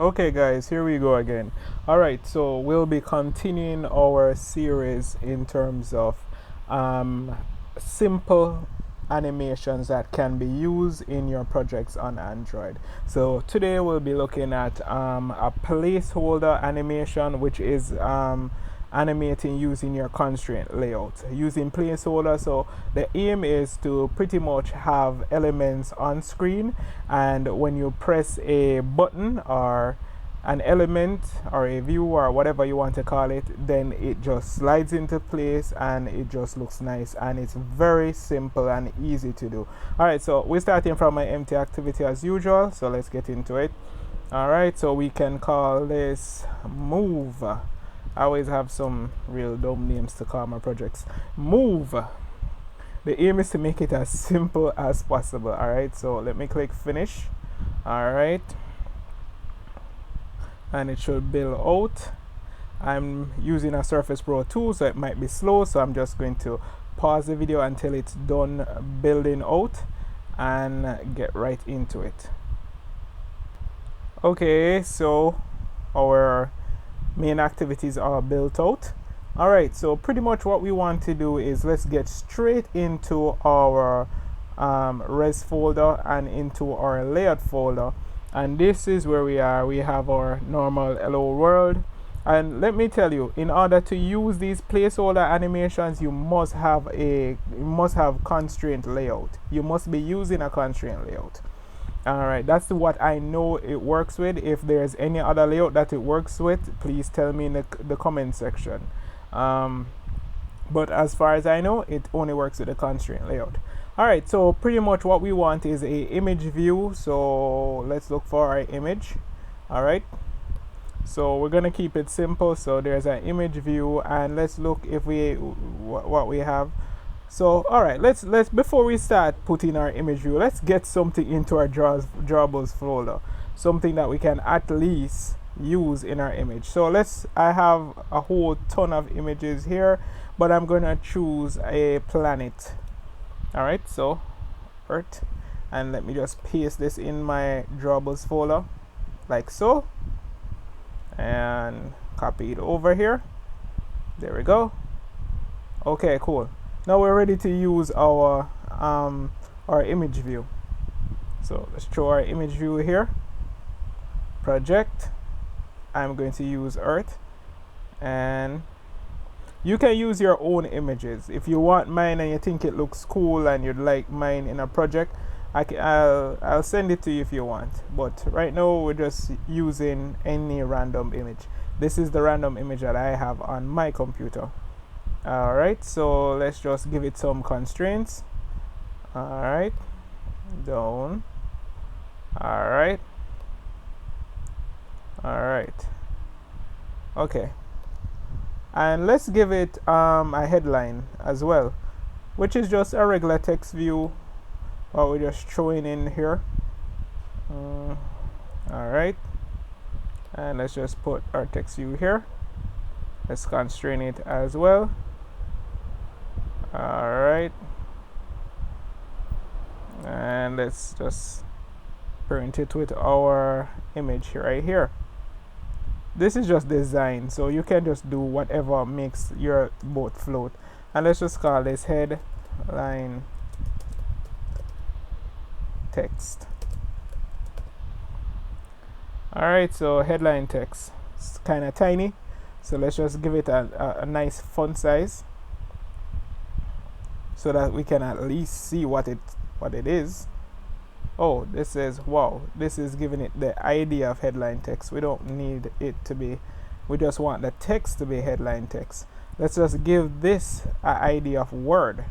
Okay guys, here we go again. Alright, so we'll be continuing our series in terms of um, simple animations that can be used in your projects on Android. So today we'll be looking at a placeholder animation, which is animating using your constraint layout using placeholder. So the aim is to pretty much have elements on screen, and when you press a button or an element or a view or whatever you want to call it, then it just slides into place and it just looks nice, and it's very simple and easy to do. Alright, so we're starting from my empty activity as usual, so let's get into it. Alright, so we can call this move. I always have some real dumb names to call my projects. Move. The aim is to make it as simple as possible. Alright, so let me click finish. Alright, and it should build out. I'm using a Surface Pro 2, so it might be slow, so I'm just going to pause the video until it's done building out and get right into it. Okay, so our main activities are built out. Alright, so pretty much what we want to do is let's get straight into our res folder and into our layout folder, and this is where we are. We have our normal hello world, and let me tell you, in order to use these placeholder animations, you must have constraint layout. You must be using a constraint layout. Alright, that's what I know it works with. If there's any other layout that it works with, please tell me in the comment section. But as far as I know, it only works with the constraint layout. Alright, so pretty much what we want is a image view. So let's look for our image. Alright, so we're gonna keep it simple. So there's an image view, and let's look if what we have. So alright, let's before we start putting our image view, let's get something into our Drawables folder, something that we can at least use in our image. So I have a whole ton of images here, but I'm gonna choose a planet. Alright, so Earth, and let me just paste this in my Drawables folder like so, and copy it over here. There we go. Okay, cool. Now we're ready to use our image view. So let's show our image view here. Project. I'm going to use Earth, and you can use your own images. If you want mine and you think it looks cool and you'd like mine in a project, I'll send it to you if you want. But right now we're just using any random image. This is the random image that I have on my computer. Alright, so let's just give it some constraints. Alright, down. Alright. Alright. Okay. And let's give it a headline as well, which is just a regular text view, what we're just throwing in here. Alright. And let's just put our text view here. Let's constrain it as well. Alright, and let's just print it with our image right here. This is just design, so you can just do whatever makes your boat float. And let's just call this headline text. Alright, so headline text. It's kind of tiny, so let's just give it a nice font size, so that we can at least see what it is. Oh, this says wow. This is giving it the idea of headline text. We don't need it to be, we just want the text to be headline text. Let's just give this an idea of word.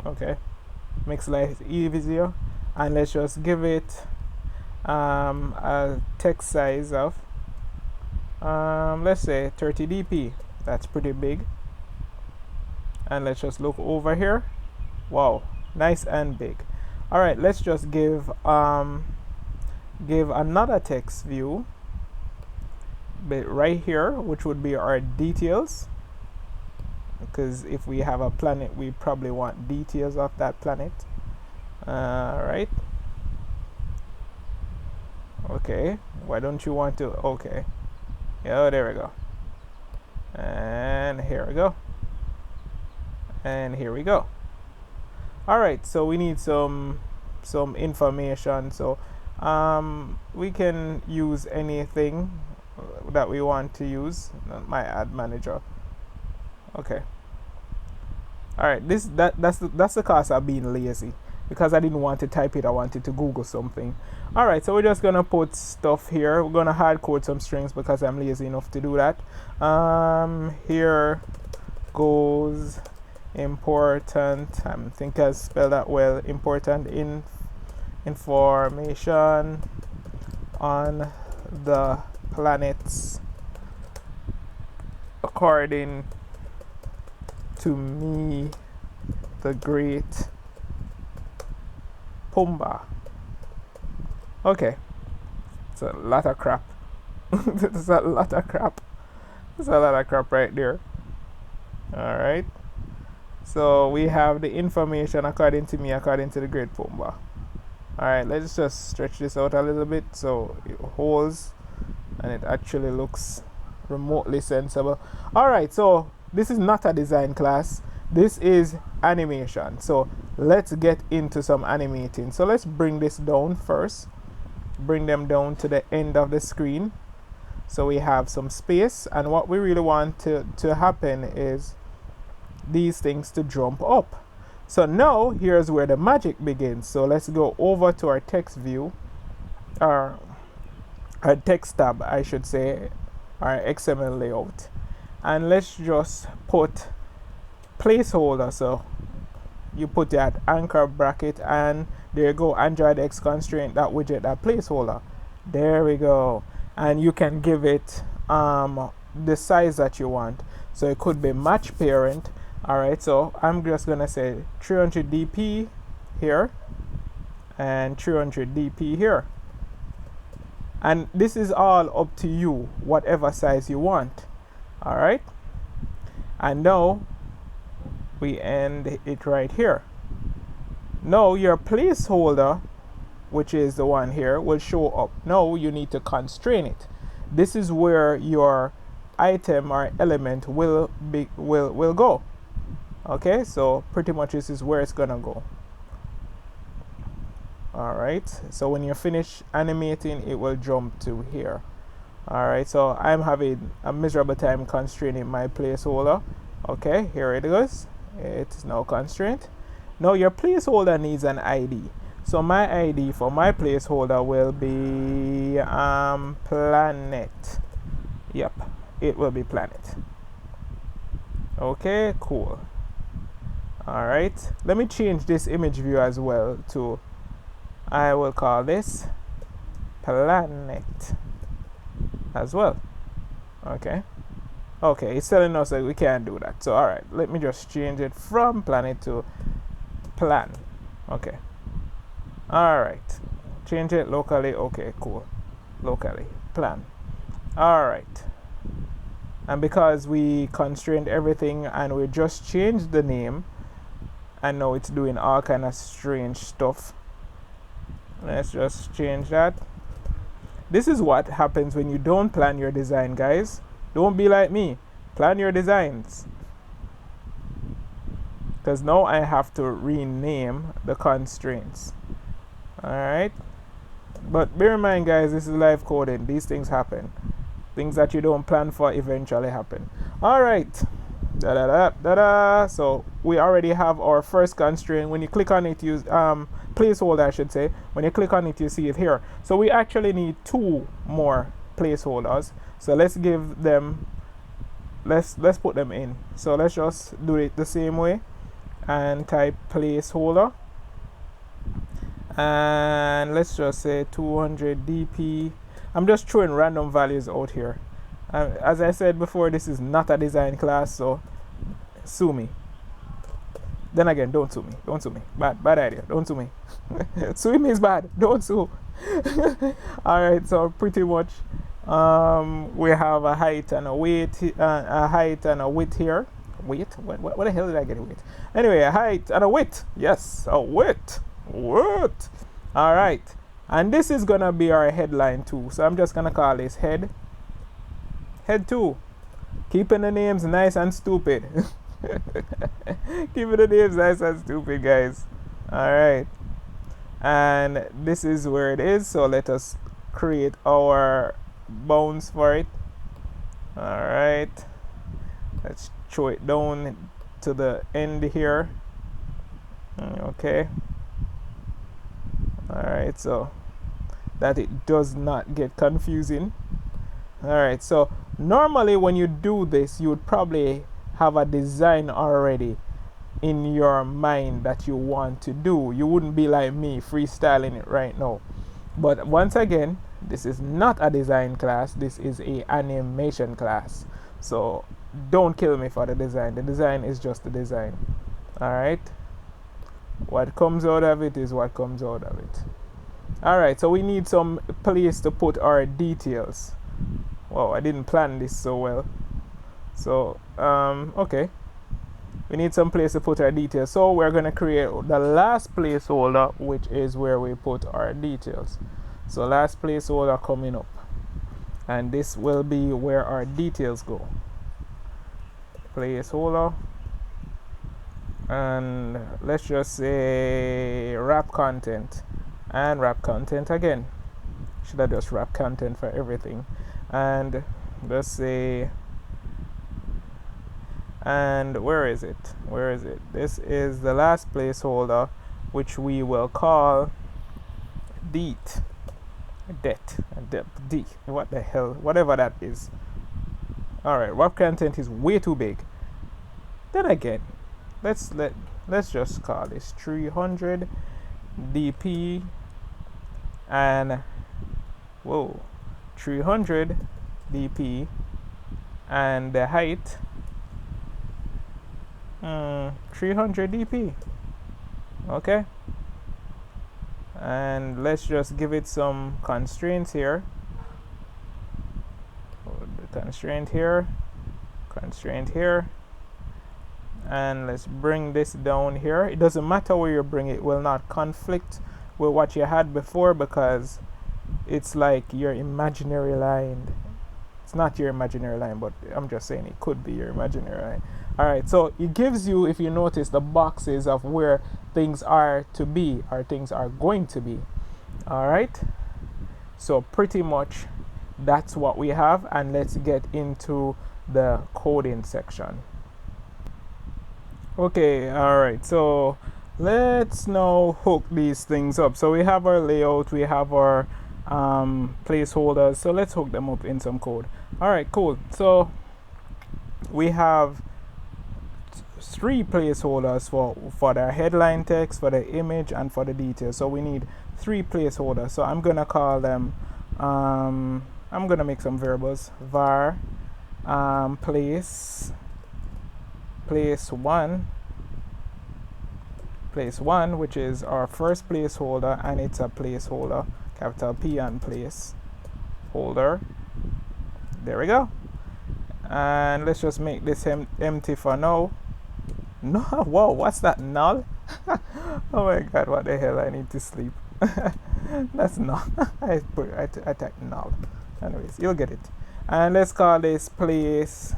Okay, makes life easier. And let's just give it a text size of let's say 30 dp. That's pretty big. And let's just look over here. Wow, nice and big. Alright, let's just give another text view bit right here, which would be our details, because if we have a planet, we probably want details of that planet. Right. Okay, why don't you want to? Okay, yeah, there we go. And here we go. And here we go. All right, so we need some information. So we can use anything that we want to use. My ad manager. Okay. All right, that's the cost of being lazy, because I didn't want to type it. I wanted to Google something. All right, so we're just gonna put stuff here. We're gonna hard code some strings because I'm lazy enough to do that. Here goes important. I think I spelled that well. Important information on the planets according to me, the great Pumbaa. Okay, it's a lot of crap. It's a lot of crap. It's a lot of crap right there. All right. So we have the information according to me, according to the great Pumbaa. All right, let's just stretch this out a little bit so it holds and it actually looks remotely sensible. All right, so this is not a design class. This is animation. So let's get into some animating. So let's bring this down first. Bring them down to the end of the screen. So we have some space, and what we really want to happen is these things to jump up. So now here's where the magic begins. So let's go over to our text view, or our text tab, I should say, our XML layout, and let's just put placeholder. So you put that anchor bracket, and there you go, Android X constraint, that widget, that placeholder. There we go. And you can give it the size that you want. So it could be match parent. All right, so I'm just gonna say 300 dp here and 300 dp here, and this is all up to you, whatever size you want. All right, and now we end it right here. Now your placeholder, which is the one here, will show up. Now you need to constrain it. This is where your item or element will go. Okay, so pretty much this is where it's gonna go. All right, so when you're finished animating, it will jump to here. All right, so I'm having a miserable time constraining my placeholder. Okay, here it goes. It's now constrained. Now your placeholder needs an ID. So my ID for my placeholder will be planet. Yep, it will be planet. Okay, cool. All right, let me change this image view as well to, I will call this planet as well. Okay, it's telling us that we can't do that. So all right, let me just change it from planet to plan. Okay, all right, change it locally. Okay, cool, locally plan. All right, and because we constrained everything and we just changed the name, and now it's doing all kind of strange stuff. Let's just change that. This is what happens when you don't plan your design, guys. Don't be like me. Plan your designs. Because now I have to rename the constraints. Alright. But bear in mind, guys, this is live coding. These things happen. Things that you don't plan for eventually happen. Alright. So we already have our first constraint. When you click on it, use placeholder, I should say. When you click on it, you see it here. So we actually need 2 more placeholders. So let's give them, let's put them in. So let's just do it the same way and type placeholder, and let's just say 200 dp. I'm just throwing random values out here. As I said before, this is not a design class, so sue me. Then again, don't sue me. Don't sue me. Bad idea. Don't sue me. Suing me is bad. Don't sue. Alright, so pretty much we have a height and a weight, a height and a width here. Weight? What the hell did I get weight? Anyway, a height and a width. Yes, a width. Width. Alright. And this is gonna be our headline too. So I'm just gonna call this head 2. Keeping the names nice and stupid. Keeping the names nice and stupid, guys. Alright. And this is where it is. So let us create our bounds for it. Alright. Let's throw it down to the end here. Okay. Alright, so that it does not get confusing. Alright, so normally when you do this, you would probably have a design already in your mind that you want to do. You wouldn't be like me freestyling it right now. But once again, this is not a design class, this is a animation class. So don't kill me for the design. The design is just the design. Alright. What comes out of it is what comes out of it. Alright, so we need some place to put our details. Wow, I didn't plan this so well. So, okay. We need some place to put our details. So we're going to create the last placeholder, which is where we put our details. So last placeholder coming up. And this will be where our details go. Placeholder. And let's just say wrap content. And wrap content again. Should I just wrap content for everything? And let's say, and where is it? Where is it? This is the last placeholder, which we will call det. What the hell? Whatever that is. Alright, wrap content is way too big. Then again, let's just call this 300 dp and whoa, 300 dp and the height 300 dp. Okay, and let's just give it some constraints here. The constraint here, and let's bring this down here. It doesn't matter where you bring it, will not conflict with what you had before, because it's like your imaginary line. It's not your imaginary line, but I'm just saying it could be your imaginary line. Alright, so it gives you, if you notice, the boxes of where things are to be, or things are going to be. Alright, so pretty much that's what we have, and let's get into the coding section. Okay, alright, so let's now hook these things up. So we have our layout, we have our placeholders, so let's hook them up in some code. Alright, cool. So we have 3 placeholders for the headline text, for the image, and for the details. So we need 3 placeholders. So I'm gonna call them I'm gonna make some variables. Var place 1, which is our first placeholder, and it's a placeholder, capital P and placeholder. There we go. And let's just make this empty for now. No, whoa, what's that? Null? Oh my god, what the hell? I need to sleep. That's null. I typed null. Anyways, you'll get it. And let's call this place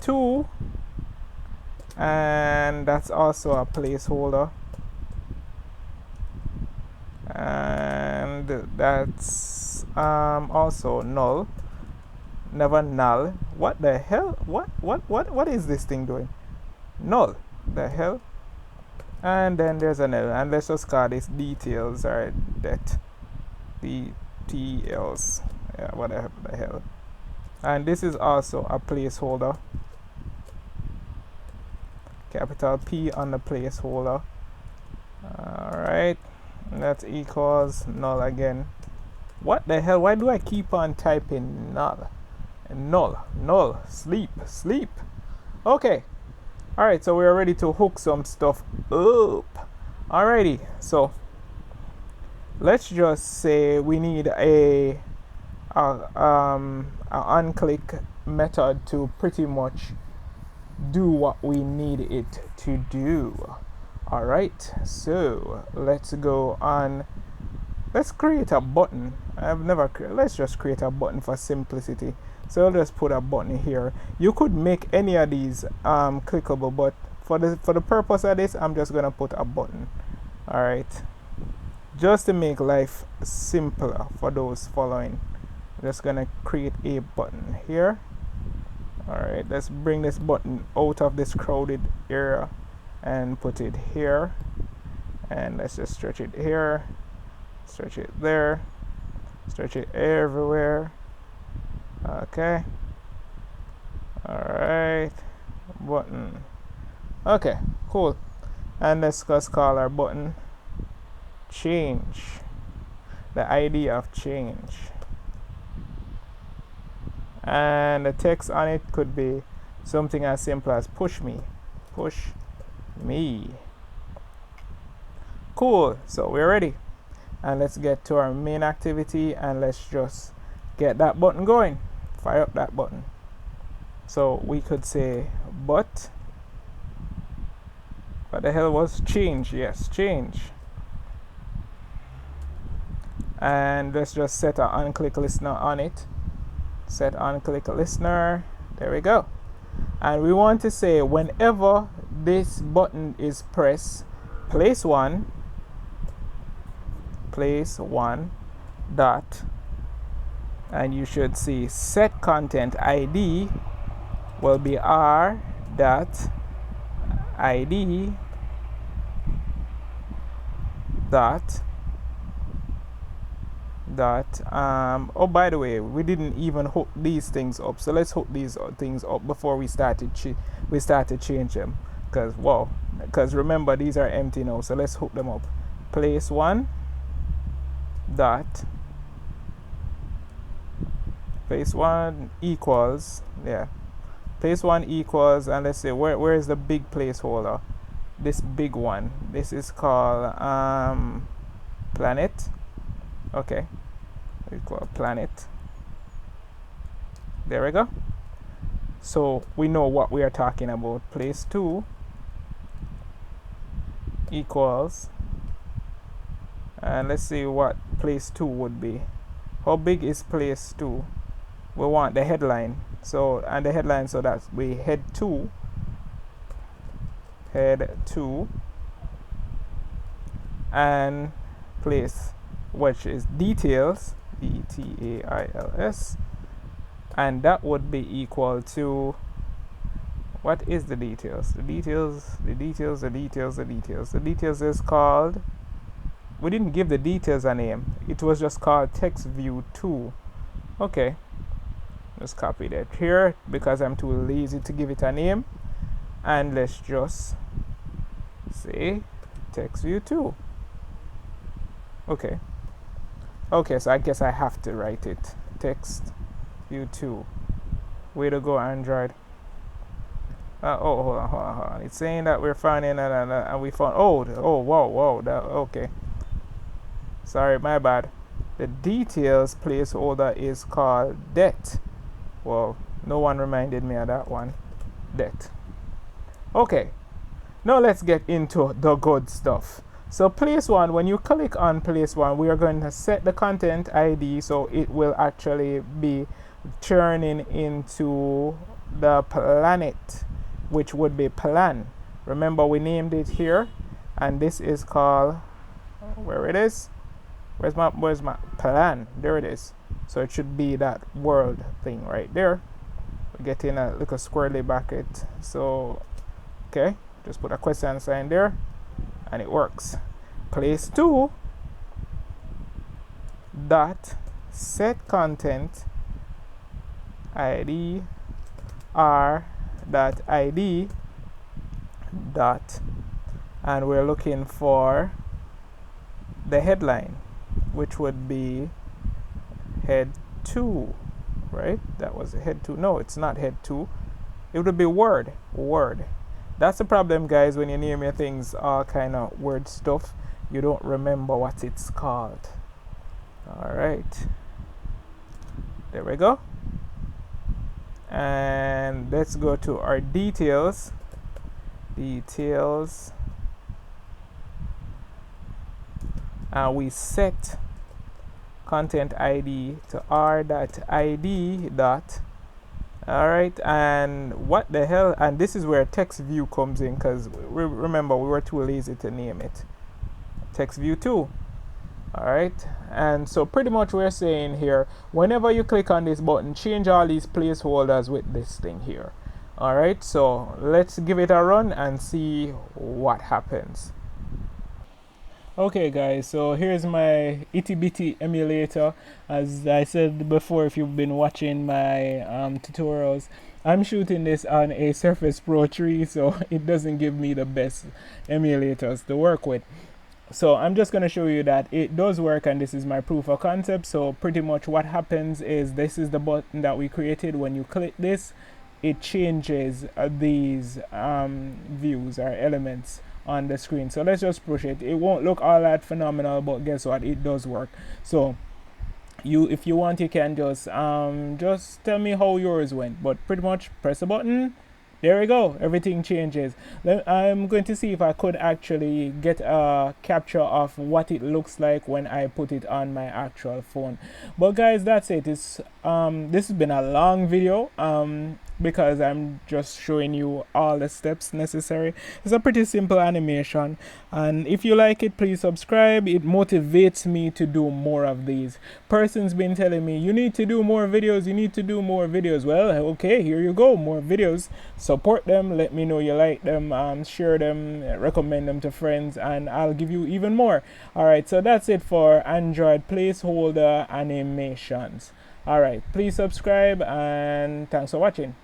2, and that's also a placeholder, and that's also null. Never null. What the hell? What is this thing doing? Null. The hell? And then there's an L, and let's just call this details, or det details. Yeah, whatever the hell. And this is also a placeholder, capital P on the placeholder. Alright, that equals null again. What the hell? Why do I keep on typing null? Null, sleep. Okay. Alright, so we're ready to hook some stuff up. Alrighty, so let's just say we need a unclick method to pretty much do what we need it to do. Alright, so let's go on let's create a button. I've never let's just create a button for simplicity. So I'll just put a button here. You could make any of these clickable, but for the purpose of this, I'm just gonna put a button. All right, just to make life simpler for those following. I'm just gonna create a button here. All right, let's bring this button out of this crowded area and put it here, and let's just stretch it here, stretch it there, stretch it everywhere. Okay, all right, button. Okay, cool. And let's just call our button change, the ID of change. And the text on it could be something as simple as push me. Cool, so we're ready. And let's get to our main activity, and let's just get that button going. Fire up that button. So we could say but, what the hell was change? Yes, change. And let's just set an on-click listener on it. Set on-click listener. There we go. And we want to say whenever this button is pressed, place one dot, and you should see set content ID will be r dot ID dot oh, by the way, we didn't even hook these things up, so let's hook these things up before we start to change them, because remember these are empty now, so let's hook them up. Place one dot, place one equals, place one equals, and let's say where is the big placeholder? This big one, this is called planet. Okay, equal planet. There we go. So we know what we are talking about. Place 2 equals, and let's see what place 2 would be. How big is place 2? We want the headline. So, and the headline, so that's we head 2, and place, which is details, details, and that would be equal to, what is the details? The details is called, we didn't give the details a name, it was just called text view 2. Okay, let's copy that here because I'm too lazy to give it a name, and let's just say text view 2. Okay, so I guess I have to write it. Text view 2. Way to go, Android. Oh, hold on. It's saying that we're finding and we found. Whoa. Okay. Sorry, my bad. The details placeholder is called det. Well, no one reminded me of that one. Det. Okay. Now let's get into the good stuff. So place one, when you click on place one, we are going to set the content ID, so it will actually be turning into the planet, which would be plan. Remember, we named it here, and this is called, where it is? Where's my plan? There it is. So it should be that world thing right there. We're getting a little squirrely bracket. So, okay, just put a question sign there, and it works. Place 2 dot set content ID r dot ID dot, and we're looking for the headline, which would be head 2, right? That was head 2. No, it's not head 2. It would be word. That's the problem, guys, when you name your things all kind of weird stuff, you don't remember what it's called. All right, there we go. And let's go to our details, and we set content ID to r.id dot. All right, and what the hell, and this is where text view comes in, because remember we were too lazy to name it text view 2. All right, and so pretty much we're saying here, whenever you click on this button, change all these placeholders with this thing here. All right, so let's give it a run and see what happens. Okay guys, so here's my itty bitty emulator. As I said before, if you've been watching my tutorials, I'm shooting this on a Surface Pro 3, so it doesn't give me the best emulators to work with. So I'm just going to show you that it does work, and this is my proof of concept. So pretty much what happens is, this is the button that we created. When you click this, it changes these views or elements on the screen. So let's just push it. It won't look all that phenomenal, but guess what, it does work. So if you want, you can just tell me how yours went, but pretty much press a button. There we go, everything changes. I'm going to see if I could actually get a capture of what it looks like when I put it on my actual phone. But guys, that's it. This has been a long video because I'm just showing you all the steps necessary. It's a pretty simple animation, and if you like it, please subscribe. It motivates me to do more of these. Person's been telling me, you need to do more videos, you need to do more videos. Well, okay, here you go, more videos. Support them, let me know you like them, share them, recommend them to friends, and I'll give you even more. Alright, so that's it for Android placeholder animations. Alright, please subscribe, and thanks for watching.